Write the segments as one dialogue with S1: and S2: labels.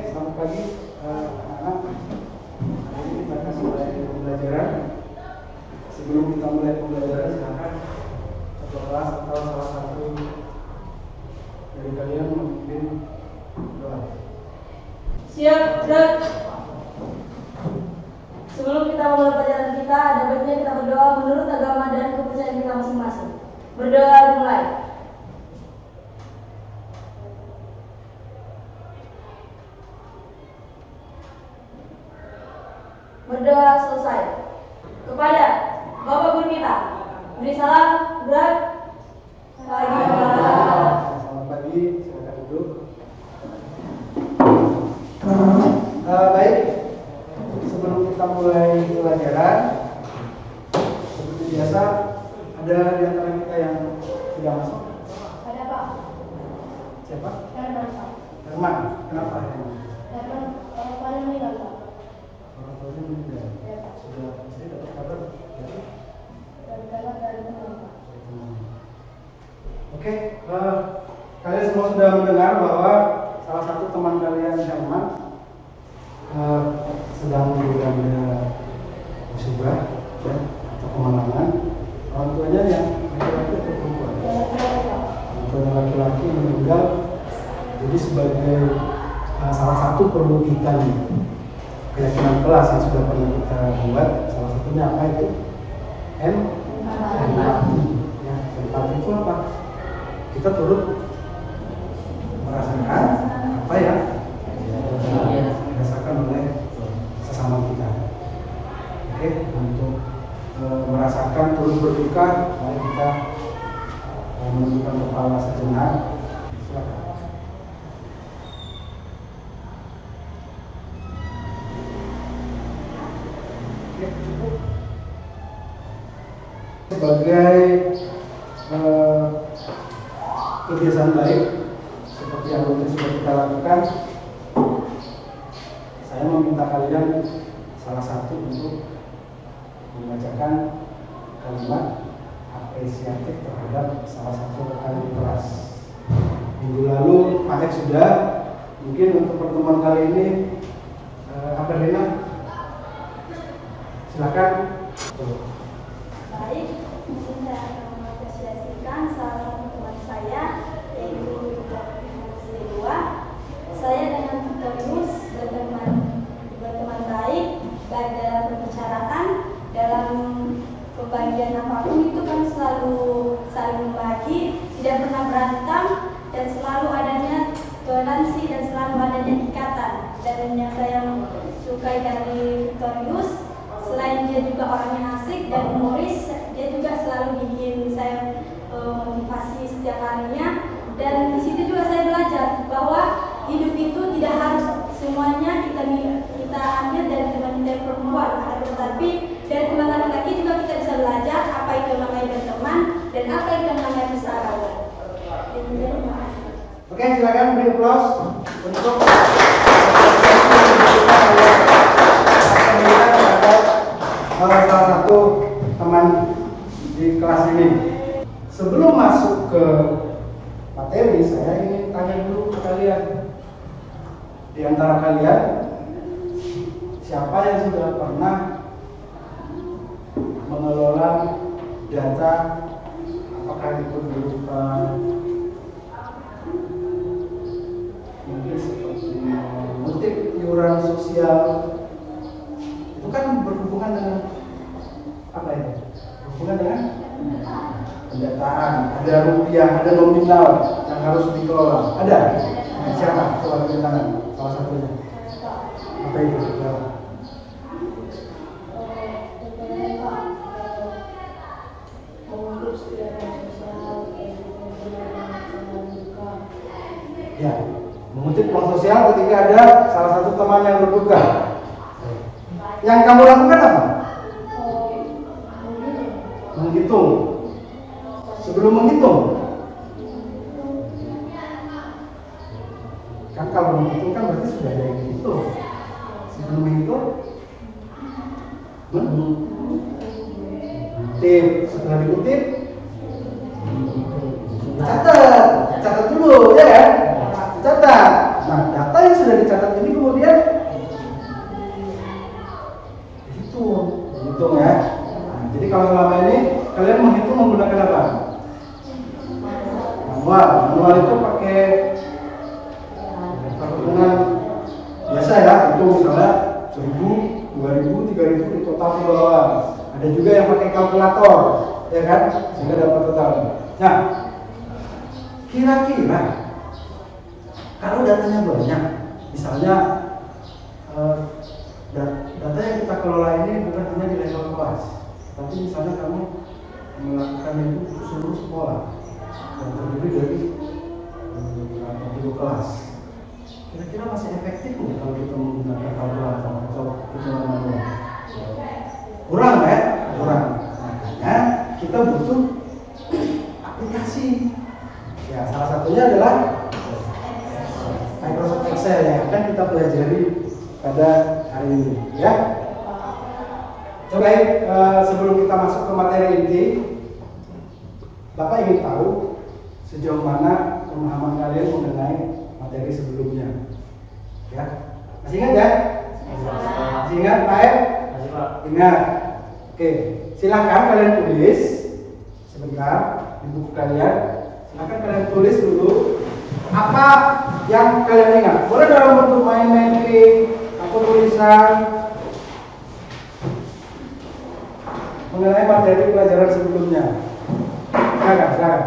S1: selamat pagi anak-anak. Hari ini kita akan mulai pembelajaran. Sebelum kita mulai pembelajaran, silakan ketua kelas atau salah satu dari kalian memimpin doa.
S2: Siap, gerak. Sebelum kita mulai pelajaran kita, ada baiknya kita berdoa menurut agama dan kepercayaan kita masing-masing. Berdoa dimulai. Berdoa selesai. Kepada Bapak Guru kita, beri salam, gerak. Pagi.
S1: Selamat pagi, silakan duduk. Baik, sebelum kita mulai pelajaran, seperti biasa, ada di antara kita yang sudah masuk.
S2: Ada Pak.
S1: Siapa?
S2: Ada Pak.
S1: Herman. Kenapa Herman?
S2: Herman, orang paling meninggal Pak.
S1: Orang tuanya meninggal.
S2: Ya Pak.
S1: Sudah istri dapat kabar dari
S2: Dari teman Pak.
S1: Oke, kalian semua sudah mendengar bahwa salah satu teman kalian Herman sedang dilanda musibah ya, atau kemalangan. Orang tuanya yang laki-laki atau perempuan? Orang tuanya laki-laki meninggal. Jadi sebagai salah satu perlu kita nih keyakinan kelas yang sudah pernah kita buat, salah satunya apa itu? Empati. Ya, empati itu apa? Kita turut merasakan apa ya dirasakan oleh sesama kita. Oke, untuk merasakan turut berduka, mari kita menundukkan kepala sejenak. Silakan. Oke, cukup. Sebagai kebiasaan baik seperti yang rutin sudah kita lakukan, saya meminta kalian salah satu untuk membacakan kalimat apresiatif terhadap salah satu rekan di kelas. Minggu lalu Pak Ek sudah, mungkin untuk pertemuan kali ini apa Lena? Silakan.
S2: Baik, mungkin saya akan mengapresiasikan salah satu teman saya, yaitu Sedua. Saya dengan Victorius berteman baik dalam pembicaraan, dalam pembagian apapun itu kan selalu saling membagi, tidak pernah berantem, dan selalu adanya toleransi dan selalu adanya ikatan. Dan yang saya sukai dari Victorius, selain dia juga orangnya asik dan humoris, dia juga selalu bikin saya motivasi setiap harinya. Dan di situ juga saya belajar bahwa hidup itu tidak harus semuanya kita ambil dari teman kita yang perempuan, tetapi dari teman laki-laki juga kita bisa belajar apa itu namanya berteman dan apa itu namanya bersahabat.
S1: Oke, silakan beri aplaus untuk salah satu teman di kelas ini. Sebelum masuk ke materi, saya ingin tanya dulu ke kalian. Di antara kalian, siapa yang sudah pernah mengelola data, apakah itu berupa mungkin seperti mengutip iuran sosial? Itu kan berhubungan dengan apa ya? Berhubungan dengan pendataan, ada rupiah, ada nominal yang harus dikelola. Ada? Siapa? Coba beri tangan. Salah satunya. Apa itu? Ya, mengutip uang sosial ketika ada salah satu teman yang berduka. Yang kamu lakukan apa? Menghitung. Sebelum menghitung, kan kalau menghitung kan berarti sudah ada yang dihitung. Sebelum menghitung, kutip. Setelah dikutip, catat dulu, ya kan? Dicatat. Nah, data yang sudah dicatat ini kemudian hitung ya. Nah, jadi kalau selama ini kalian menghitung menggunakan apa? Manual itu pakai perhitungan biasa ya, itu misalnya 1000, 2000, 3000 di total di bawah. Ada juga yang pakai kalkulator, ya kan, sehingga dapat total. Nah, kira-kira kalau datanya banyak, misalnya data yang kita kelola ini bukan hanya di level kelas, tapi misalnya kamu melakukan itu untuk seluruh sekolah yang terdiri dari 20 kelas. Kira-kira masih efektif nggak kalau kita menggunakan kalkulator atau hitungan manual? Kurang ya? Kurang. Makanya kita butuh aplikasi. Ya, salah satunya adalah Microsoft Excel yang akan kita pelajari pada hari ini, ya. Coba sebelum kita masuk ke materi inti, Bapak ingin tahu sejauh mana pemahaman kalian mengenai materi sebelumnya, ya. Masih ingat ya? Masih ingat, Pak? Masih, Pak. Ingat. Oke, silakan kalian tulis sebentar di buku kalian. Silakan kalian tulis dulu apa yang kalian ingat. Boleh dalam bentuk main-main atau tulisan mengenai materi pelajaran sebelumnya. Silakan.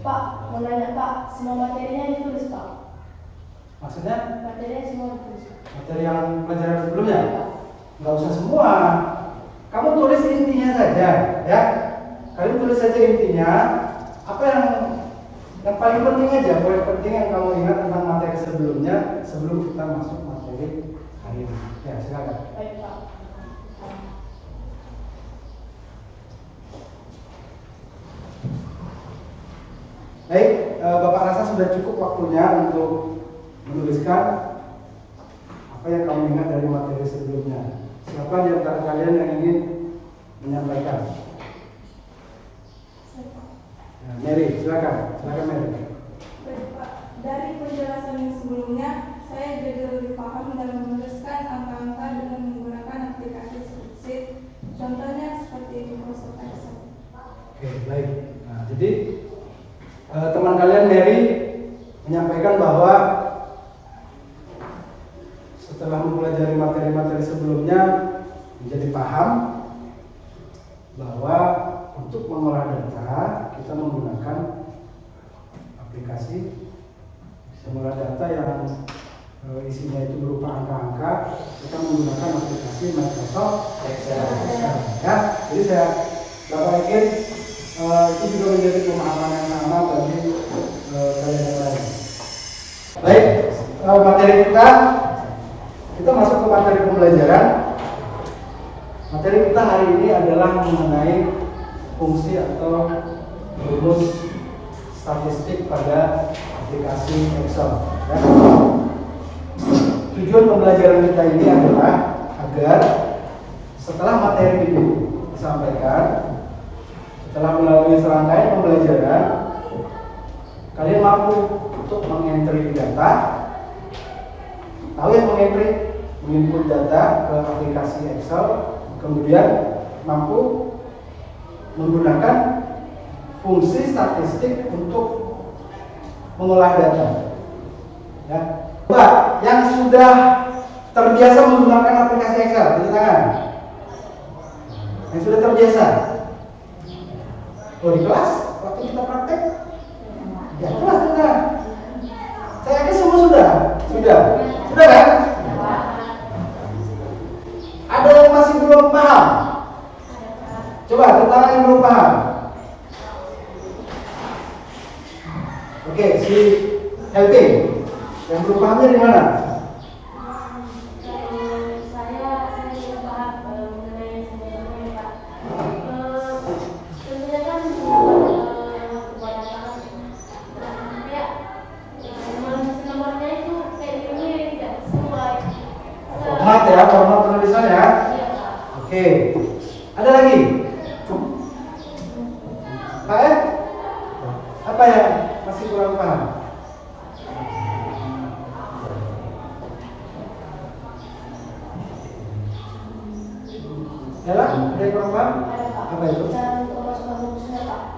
S2: Pak, mau nanya Pak, semua materinya ditulis Pak?
S1: Maksudnya?
S2: Materinya semua ditulis.
S1: Materi yang pelajaran sebelumnya? Nggak usah semua. Kamu tulis intinya saja, ya. Kalian tulis saja intinya. Apa yang paling penting aja, poin penting yang kamu ingat tentang materi sebelumnya sebelum kita masuk materi hari ini. Ya, silakan.
S2: Baik Pak.
S1: Baik, Bapak rasa sudah cukup waktunya untuk menuliskan apa yang kamu ingat dari materi sebelumnya. Siapa di antara kalian yang ingin menyampaikan? Nah, Mary, silakan Mary.
S3: Baik Pak, dari penjelasan yang sebelumnya, saya jadi lebih paham dalam menuliskan angka-angka dengan menggunakan aplikasi spreadsheet. Contohnya seperti Microsoft Excel.
S1: Oke, baik. Nah, jadi teman kalian Mary menyampaikan bahwa setelah mempelajari materi-materi sebelumnya menjadi paham bahwa untuk mengolah data kita menggunakan aplikasi mengolah data yang isinya itu berupa angka-angka. Kita menggunakan aplikasi Microsoft Excel. Ya, jadi Bapak yakin itu juga menjadi pemahaman yang sama bagi kalian yang lain. Baik, materi kita masuk ke materi pembelajaran. Materi kita hari ini adalah mengenai fungsi atau rumus statistik pada aplikasi Excel. Ya. Tujuan pembelajaran kita ini adalah agar setelah materi ini disampaikan, setelah melalui serangkaian pembelajaran, kalian mampu untuk mengentry data. Tahu yang mengentry, menginput data ke aplikasi Excel, kemudian mampu menggunakan fungsi statistik untuk mengolah data. Ya. Coba yang sudah terbiasa menggunakan aplikasi Excel, tulis tangan. Yang sudah terbiasa. Oh, di kelas waktu kita praktek? Ya, kelas kita. Saya yakin semua sudah kan? Ada yang masih belum paham? Coba tentang yang belum paham. Oke, si helping. Yang belum pahamnya di mana?
S2: Saya tidak paham mengenai sebenarnya Pak. Tentunya kan kebanyakan ya nomornya itu kayak gini tidak sesuai.
S1: Format ya, format penulisan ya.
S2: Iya Pak.
S1: Oke. Ada lagi? Pak ya? masih kurang paham? Ella, ada yang kurang paham? Apa itu?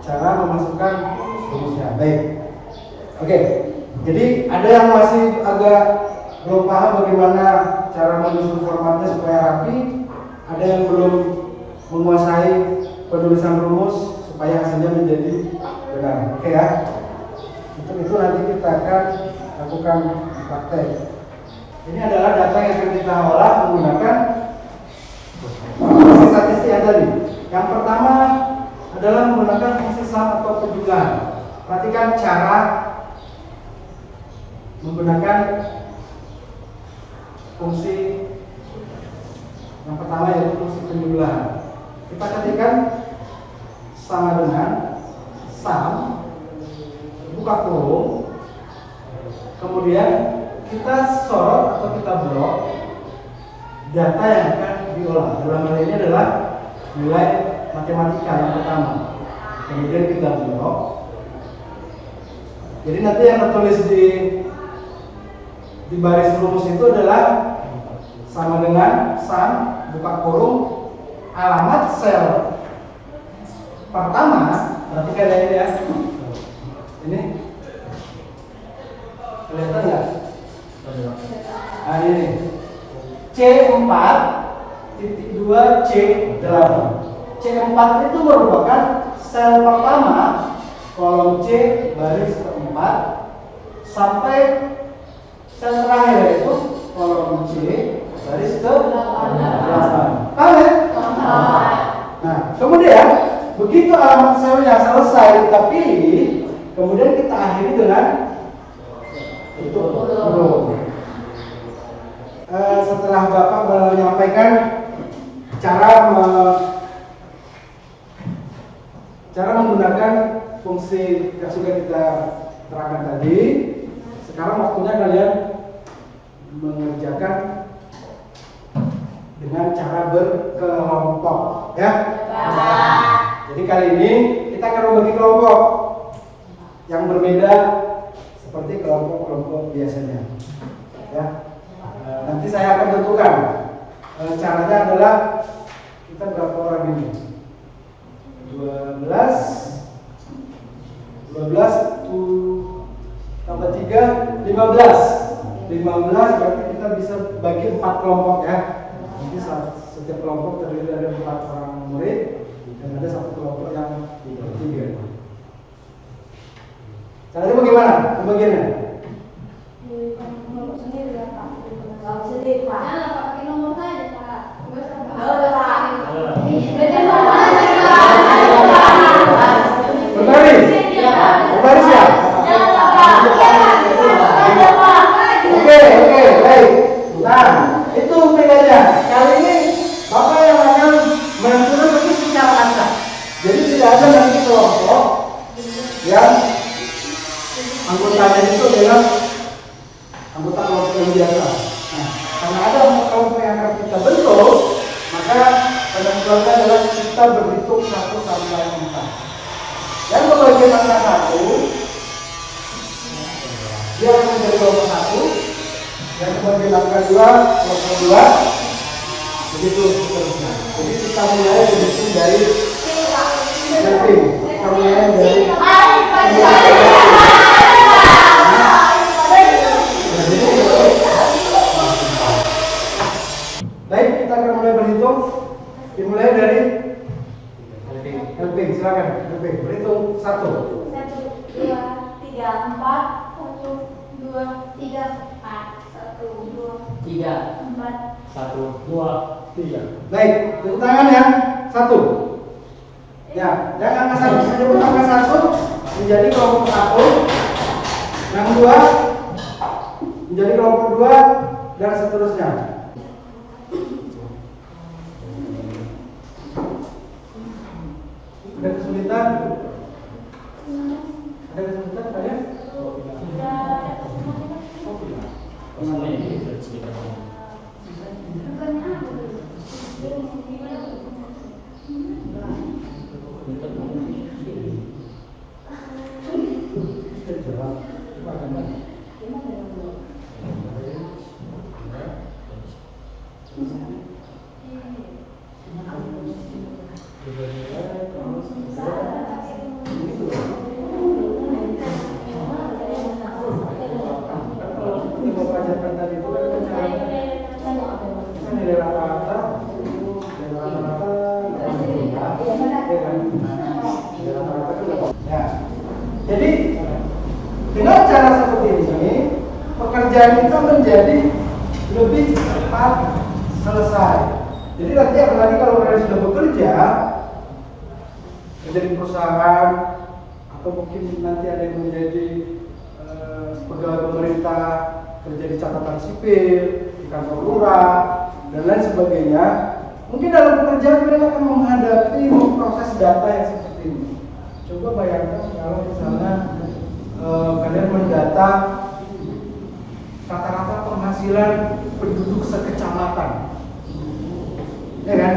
S1: Cara memasukkan rumusnya. Baik. Oke. Jadi ada yang masih agak belum paham bagaimana cara menyusun formatnya supaya rapi. Ada yang belum menguasai penulisan rumus supaya hasilnya menjadi benar. Oke ya. Untuk itu nanti kita akan lakukan praktek. Ini adalah data yang akan kita olah menggunakan fungsi statistik yang tadi. Yang pertama adalah menggunakan fungsi sum atau penjumlahan. Perhatikan cara menggunakan fungsi yang pertama yaitu fungsi penjumlahan. Kita ketikkan sama dengan sum buka kurung, kemudian kita sorot atau kita blok data yang akan diolah. Dalam hal ini adalah nilai matematika yang pertama. Kemudian kita blok. Jadi nanti yang tertulis di baris rumus itu adalah sama dengan sum buka kurung alamat sel pertama. Perhatikan ya ini ya. Ini kelihatan nggak? Nah ini C4.2C8. C4 itu merupakan sel pertama kolom C baris keempat sampai sel terakhir yaitu kolom C baris ke-8. Paham ya? Nah, kemudian begitu alamat selnya selesai kita pilih, kemudian kita akhiri dengan itu kurung. Setelah Bapak menyampaikan cara menggunakan fungsi yang sudah kita terangkan tadi, sekarang waktunya kalian mengerjakan dengan cara berkelompok, ya. Jadi kali ini kita akan membagi kelompok yang berbeda seperti kelompok-kelompok biasanya, ya. Nanti saya akan tentukan caranya adalah kita berapa orang ini? 12 tambah 3 15 berarti kita bisa bagi 4 kelompok ya. Nanti setiap kelompok terdiri dari 4 orang murid dan ada satu kelompok yang bertiga. Caranya bagaimana pembagiannya? Berbaris ya? Oke, baik. Nah, itu bedanya. Kali ini Bapak yang akan menentukan itu secara acak. Jadi tidak ada nanti kelompok yang anggotanya itu adalah anggota kelompok yang biasa. Nah, karena ada kelompok yang akan kita bentuk, maka penentuannya adalah kita berhitung 1 sampai 4. Yang pembagian angka 1 dia akan menjadi kelompok 1, yang pembagian angka 2 kelompok 2, begitu seterusnya. Jadi kita mulai berhitung dari samping. Kita mulai dari baik, kita akan mulai berhitung. Dimulai dari helping, silakan. Helping, berhitung 1.
S2: 1, 2, 3, 4, 1, 2, 3, 4, 1, 2, 3, 4,
S4: 1, 2, 3.
S1: Baik, tepuk tangan ya. 1. Ya, yang angka 1 menyebut angka 1 menjadi kelompok 1. Yang 2 menjadi kelompok 2 dan seterusnya. Ada kesulitan? Ada kesulitan kalian? Ya kan? Ya, rata-rata kan udah. Ya. Jadi dengan cara seperti ini pekerjaan kita menjadi lebih cepat selesai. Jadi nanti apalagi kalau kalian sudah bekerja di perusahaan atau mungkin nanti ada yang menjadi pegawai pemerintah, kerja di catatan sipil, di kantor lurah dan lain sebagainya. Mungkin dalam pekerjaan kalian akan menghadapi proses data yang seperti ini. Coba bayangkan kalau misalnya kalian mendata rata-rata penghasilan penduduk sekecamatan, ya kan?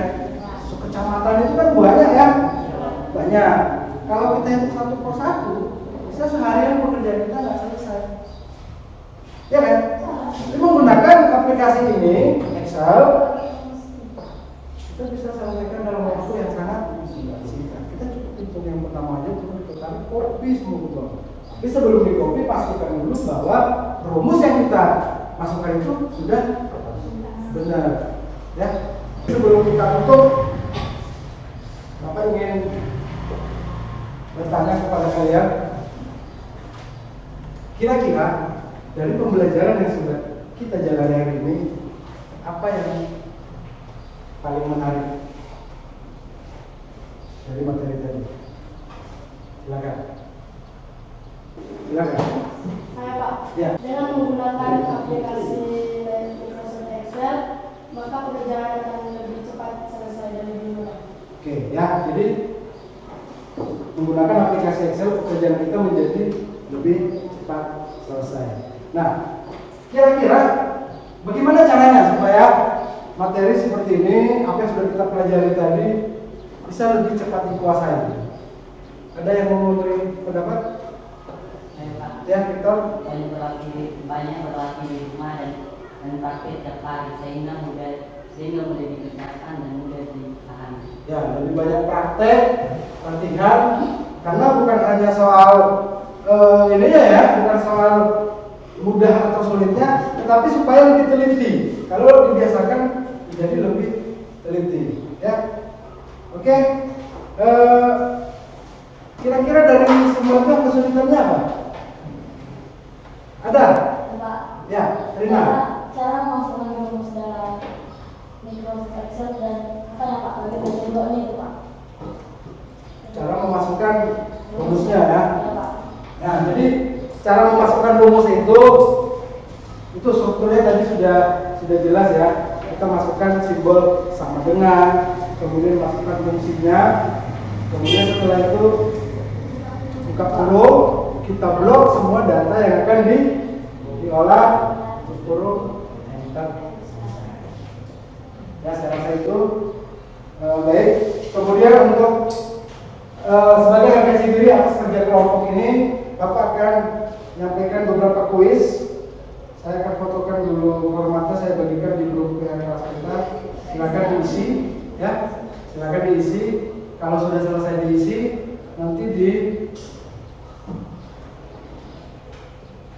S1: Sekecamatan itu kan banyak ya, banyak. Kalau kita hitung satu persatu, bisa seharian pekerjaan kita nggak selesai, ya kan? Jadi menggunakan aplikasi ini, Excel, kita bisa selesaikan dalam waktu yang sangat singkat. Kita cukup hitung yang pertama aja, kita copy semua. Tapi sebelum di copy pastikan dulu bahwa rumus yang kita masukkan itu sudah benar, ya. Sebelum kita tutup, Bapak ingin bertanya kepada kalian, kira-kira dari pembelajaran yang sudah kita jalani hari ini, apa yang paling menarik dari materi tadi? Silakan. Silakan.
S2: Saya Pak,
S1: Ya.
S2: dengan menggunakan aplikasi Microsoft Excel, maka pekerjaan akan lebih cepat selesai dan lebih mudah.
S1: Oke, ya. Jadi menggunakan aplikasi Excel pekerjaan kita menjadi lebih cepat selesai. Nah, kira-kira bagaimana caranya supaya materi seperti ini, apa yang sudah kita pelajari tadi, bisa lebih cepat dikuasai? Ada yang mau memberi pendapat? Ya, Victor.
S5: Banyak berlatih di rumah dan praktik tiap hari sehingga mudah dikerjakan dan mudah dipahami.
S1: Ya, lebih banyak praktek, latihan, karena bukan hanya soal ininya ya, bukan soal mudah atau sulitnya, tetapi supaya lebih teliti. Kalau dibiasakan jadi lebih teliti, ya. Oke. Kira-kira dari semuanya kesulitannya apa? Ada?
S2: Pak,
S1: Ya, Rina.
S2: cara memasukkan rumus dalam Microsoft Excel dan apa ya Pak, bagi bentuknya itu Pak.
S1: Cara memasukkan rumusnya ya.
S2: Ya Pak.
S1: Nah, jadi cara memasukkan rumus itu strukturnya tadi sudah jelas ya. Kita masukkan simbol sama dengan, kemudian masukkan fungsinya, kemudian setelah itu buka kurung, kita blok semua data yang akan diolah, tutup kurung, enter. Ya, saya rasa itu baik. Kemudian untuk sebagai refleksi diri atas kerja kelompok ini, Bapak akan menyampaikan beberapa kuis. Saya akan fotokan dulu formatnya, saya bagikan di grup kelas kita. Silakan diisi, ya. Silakan diisi. Kalau sudah selesai diisi, nanti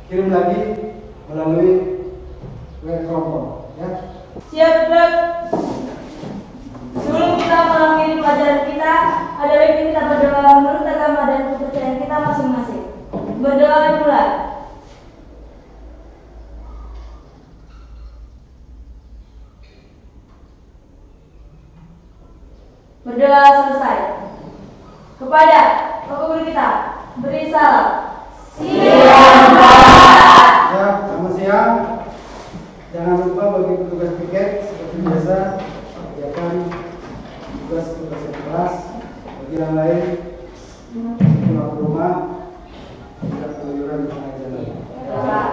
S1: kirim lagi melalui web kelompok, ya.
S3: Siap, Dok. Sebelum kita mengakhiri pelajaran kita, ada baiknya kita berdoa menurut agama dan kepercayaan kita masing-masing. Berdoa dimulai. Berdoa selesai. Kepada Bapak Guru kita, beri salam. Siap.
S1: Ya, selamat siang. Jangan lupa bagi petugas piket seperti biasa kerjakan tugas kelas. Bagi yang lain pulang ke rumah tidak keluyuran di tengah jalan.
S2: Ya Pak.